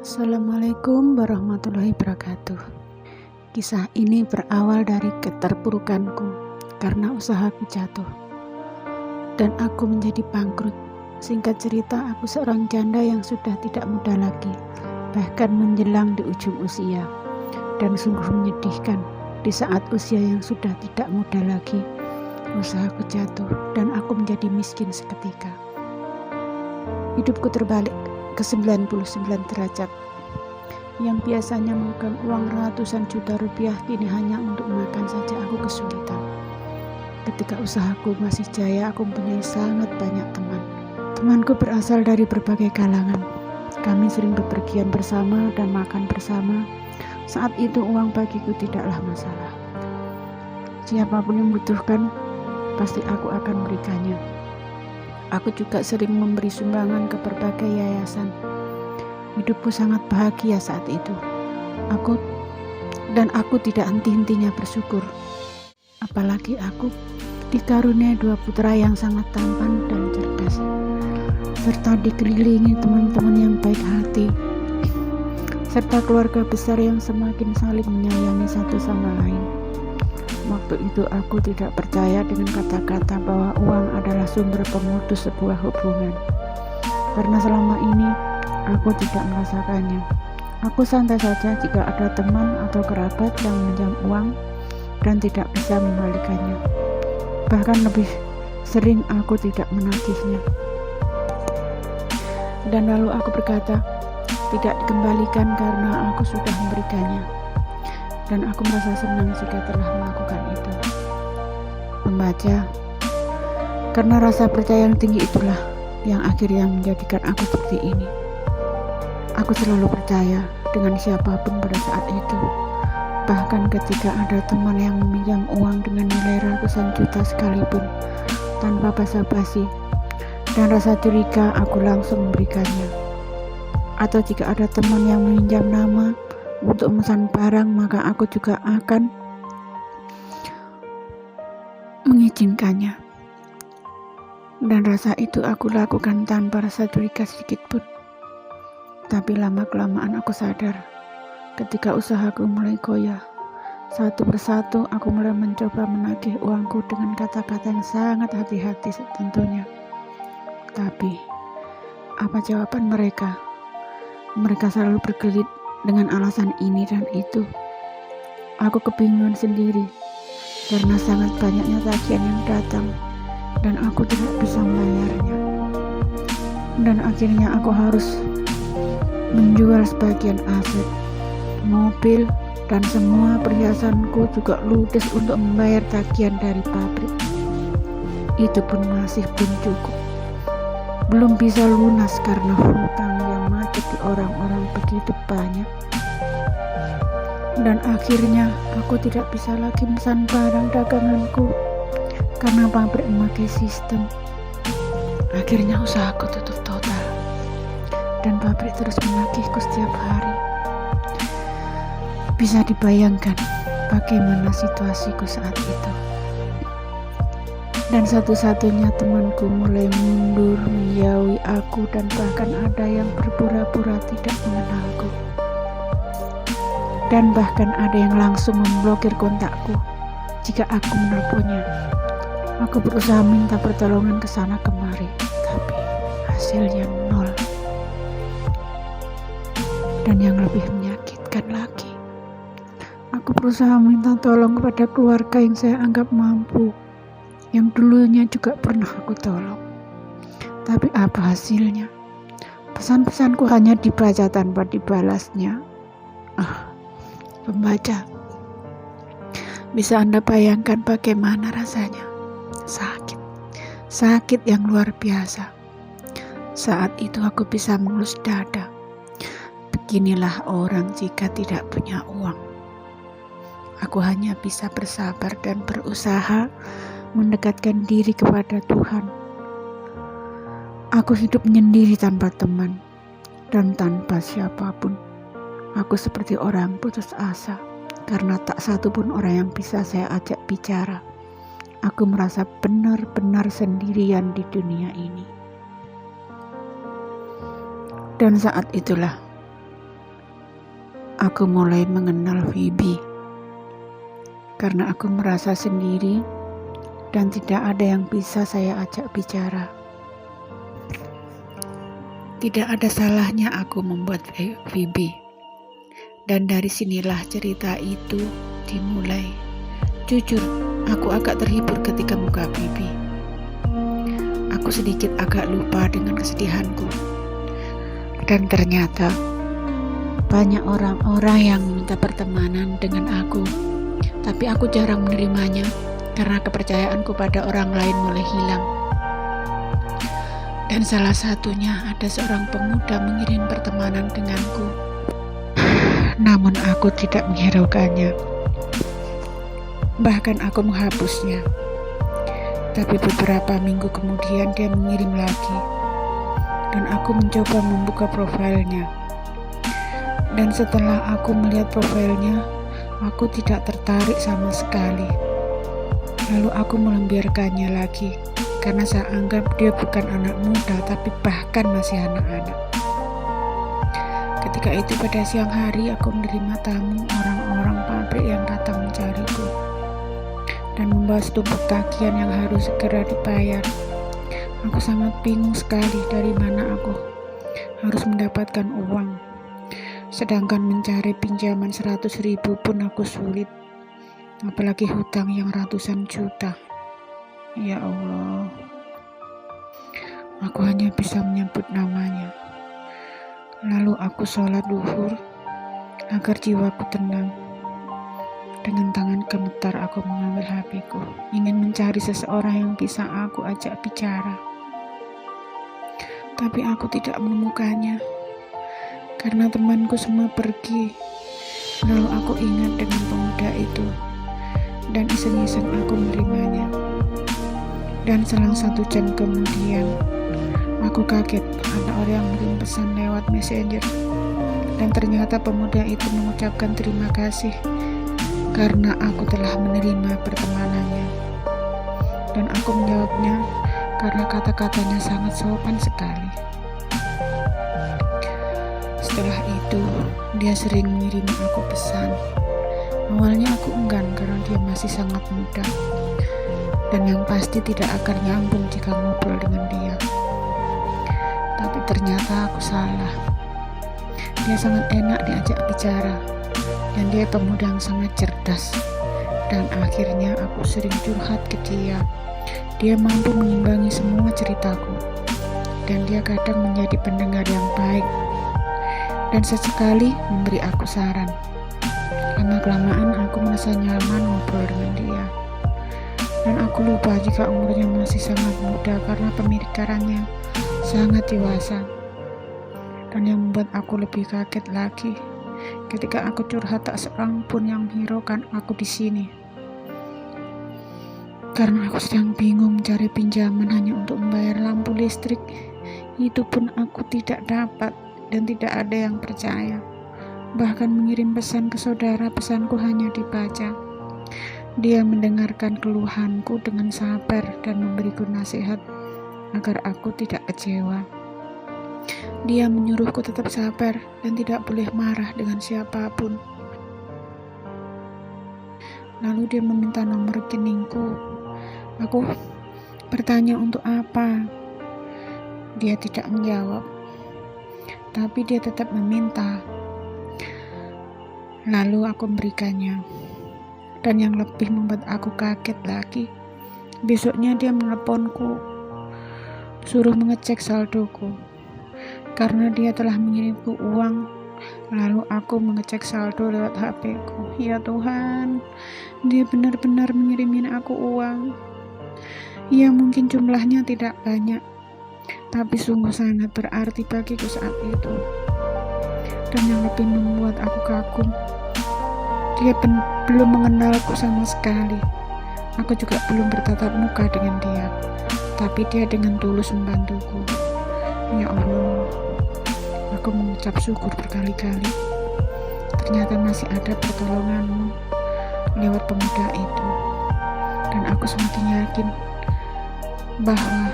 Assalamualaikum warahmatullahi wabarakatuh. Kisah ini berawal dari keterpurukanku karena usahaku jatuh dan aku menjadi bangkrut. Singkat cerita, aku seorang janda yang sudah tidak muda lagi, bahkan menjelang di ujung usia. Dan sungguh menyedihkan, di saat usia yang sudah tidak muda lagi, usahaku jatuh dan aku menjadi miskin seketika. Hidupku terbalik ke 99 derajat. Yang biasanya memegang uang ratusan juta rupiah kini hanya untuk makan saja aku kesulitan. Ketika usahaku masih jaya, aku mempunyai sangat banyak teman. Temanku berasal dari berbagai kalangan. Kami sering bepergian bersama dan makan bersama. Saat itu uang bagiku tidaklah masalah. Siapapun yang membutuhkan, pasti aku akan memberikannya. Aku juga sering memberi sumbangan ke berbagai yayasan. Hidupku sangat bahagia saat itu. Aku tidak henti-hentinya bersyukur. Apalagi aku dikaruniai 2 putra yang sangat tampan dan cerdas, serta dikelilingi teman-teman yang baik hati, serta keluarga besar yang semakin saling menyayangi satu sama lain. Waktu itu aku tidak percaya dengan kata-kata bahwa uang adalah sumber pemutus sebuah hubungan. Karena selama ini aku tidak merasakannya. Aku santai saja jika ada teman atau kerabat yang meminjam uang dan tidak bisa mengembalikannya. Bahkan lebih sering aku tidak menagihnya. Dan lalu aku berkata, tidak dikembalikan karena aku sudah memberikannya. Dan aku merasa senang jika telah melakukan itu. Membaca, karena rasa percaya yang tinggi itulah yang akhirnya menjadikan aku seperti ini. Aku selalu percaya dengan siapapun pada saat itu. Bahkan ketika ada teman yang meminjam uang dengan nilai ratusan juta sekalipun, tanpa basa-basi dan rasa curiga, aku langsung memberikannya. Atau jika ada teman yang meminjam nama untuk memesan barang, maka aku juga akan mengizinkannya. Dan rasa itu aku lakukan tanpa rasa curiga sedikit pun. Tapi lama-kelamaan aku sadar, ketika usahaku mulai goyah, satu persatu aku mulai mencoba menagih uangku dengan kata-kata yang sangat hati-hati tentunya. Tapi, apa jawaban mereka? Mereka selalu berkelit dengan alasan ini dan itu. Aku kebingungan sendiri karena sangat banyaknya tagihan yang datang dan aku tidak bisa membayarnya. Dan akhirnya aku harus menjual sebagian aset, mobil, dan semua perhiasanku juga ludes untuk membayar tagihan dari pabrik. Itu pun masih belum cukup. Belum bisa lunas karena hutang yang macet di orang-orang begitu banyak. Dan akhirnya aku tidak bisa lagi memesan barang daganganku karena pabrik memakai sistem. Akhirnya usahaku tutup total dan pabrik terus menagihku setiap hari. Bisa dibayangkan bagaimana situasiku saat itu. Dan satu-satunya temanku mulai mundur menjauhi aku dan bahkan ada yang berpura-pura tidak mengenalku. Dan bahkan ada yang langsung memblokir kontakku jika aku menelponnya. Aku berusaha minta pertolongan ke sana kemari, tapi hasilnya nol. Dan yang lebih menyakitkan lagi, aku berusaha minta tolong kepada keluarga yang saya anggap mampu, yang dulunya juga pernah aku tolong. Tapi apa hasilnya? Pesan-pesanku hanya dibaca tanpa dibalasnya. Pembaca, bisa Anda bayangkan bagaimana rasanya? Sakit yang luar biasa. Saat itu aku bisa mengelus dada. Beginilah orang jika tidak punya uang. Aku hanya bisa bersabar dan berusaha mendekatkan diri kepada Tuhan. Aku hidup menyendiri tanpa teman dan tanpa siapapun. Aku seperti orang putus asa karena tak satu pun orang yang bisa saya ajak bicara. Aku merasa benar-benar sendirian di dunia ini. Dan saat itulah aku mulai mengenal Phoebe karena aku merasa sendiri dan tidak ada yang bisa saya ajak bicara. Tidak ada salahnya aku membuat Phoebe, dan dari sinilah cerita itu dimulai. Jujur, aku agak terhibur ketika buka Phoebe. Aku sedikit agak lupa dengan kesedihanku. Dan ternyata banyak orang-orang yang minta pertemanan dengan aku, tapi aku jarang menerimanya karena kepercayaanku pada orang lain mulai hilang. Dan salah satunya ada seorang pemuda mengirim pertemanan denganku. Namun aku tidak menghiraukannya. Bahkan aku menghapusnya. Tapi beberapa minggu kemudian dia mengirim lagi. Dan aku mencoba membuka profilnya. Dan setelah aku melihat profilnya, aku tidak tertarik sama sekali. Lalu aku membiarkannya lagi, karena saya anggap dia bukan anak muda, tapi bahkan masih anak-anak. Ketika itu pada siang hari, aku menerima tamu orang-orang pabrik yang datang mencariku dan membawa setumpuk tagihan yang harus segera dibayar. Aku sangat bingung sekali dari mana aku harus mendapatkan uang. Sedangkan mencari pinjaman 100.000 pun aku sulit. Apalagi hutang yang ratusan juta. Ya Allah. Aku hanya bisa menyebut namanya. Lalu aku sholat duhur agar jiwaku tenang. Dengan tangan gemetar aku mengambil HP-ku, ingin mencari seseorang yang bisa aku ajak bicara. Tapi aku tidak menemukannya, karena temanku semua pergi. Lalu aku ingat dengan pemuda itu, dan iseng-iseng aku menerimanya. Dan selang 1 jam kemudian, aku kaget ada orang yang mengirim pesan lewat Messenger. Dan ternyata pemuda itu mengucapkan terima kasih karena aku telah menerima pertemanannya. Dan aku menjawabnya karena kata-katanya sangat sopan sekali. Setelah itu, dia sering mengirim aku pesan. Awalnya aku enggan karena dia masih sangat muda, dan yang pasti tidak akan nyambung jika ngobrol dengan dia. Tapi ternyata aku salah. Dia sangat enak diajak bicara, dan dia pemuda yang sangat cerdas. Dan akhirnya aku sering curhat ke dia. Dia mampu mengimbangi semua ceritaku, dan dia kadang menjadi pendengar yang baik, dan sesekali memberi aku saran. Lama-kelamaan aku merasa nyaman ngobrol dengan dia, dan aku lupa jika umurnya masih sangat muda karena pemikirannya sangat dewasa. Dan yang membuat aku lebih kaget lagi, ketika aku curhat tak seorang pun yang menghiraukan aku di sini. Karena aku sedang bingung mencari pinjaman hanya untuk membayar lampu listrik. Itu pun aku tidak dapat dan tidak ada yang percaya. Bahkan mengirim pesan ke saudara, pesanku hanya dibaca. Dia mendengarkan keluhanku dengan sabar dan memberiku nasihat agar aku tidak kecewa. Dia menyuruhku tetap sabar dan tidak boleh marah dengan siapapun. Lalu dia meminta nomor rekeningku. Aku bertanya untuk apa. Dia tidak menjawab, tapi dia tetap meminta. Lalu aku memberikannya. Dan yang lebih membuat aku kaget lagi, besoknya dia menelponku, suruh mengecek saldoku, karena dia telah mengirimku uang. Lalu aku mengecek saldo lewat HP-ku. Ya Tuhan, dia benar-benar mengirimin aku uang. Ya mungkin jumlahnya tidak banyak, tapi sungguh sangat berarti bagiku saat itu. Dan yang lebih membuat aku kagum, dia belum mengenalku sama sekali. Aku juga belum bertatap muka dengan dia, tapi dia dengan tulus membantuku. Ya Allah, aku mengucap syukur berkali-kali. Ternyata masih ada pertolonganmu lewat pemuda itu. Dan aku semakin yakin bahwa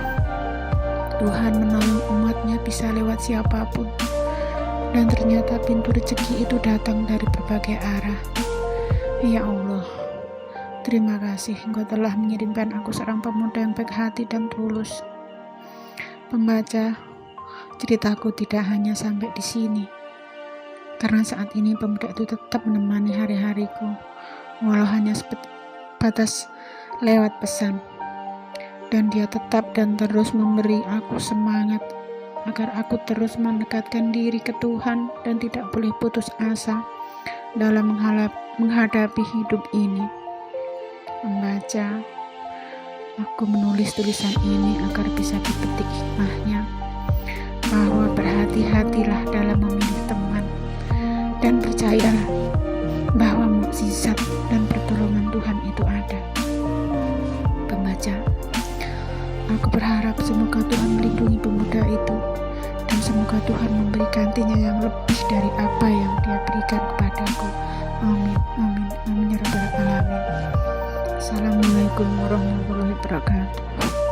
Tuhan menolong umatnya bisa lewat siapapun. dan ternyata pintu rezeki itu datang dari berbagai arah. Ya Allah, terima kasih Engkau telah mengirimkan aku seorang pemuda yang baik hati dan tulus. Pembaca, ceritaku tidak hanya sampai di sini, karena saat ini pemuda itu tetap menemani hari-hariku, walau hanya sebatas lewat pesan. Dan dia tetap dan terus memberi aku semangat agar aku terus mendekatkan diri ke Tuhan dan tidak boleh putus asa dalam menghadapi hidup ini. Membaca, aku menulis tulisan ini agar bisa dipetik hikmahnya, bahwa berhati-hatilah dalam memilih teman, dan percayalah bahwa mukjizat dan pertolongan Tuhan itu ada. Pembaca, aku berharap semoga Tuhan melindungi pemuda itu, dan semoga Tuhan memberi gantinya yang lebih dari apa yang Dia berikan kepadaku. Amin, amin, amin ya rabbal alamin. Assalamualaikum warahmatullahi wabarakatuh.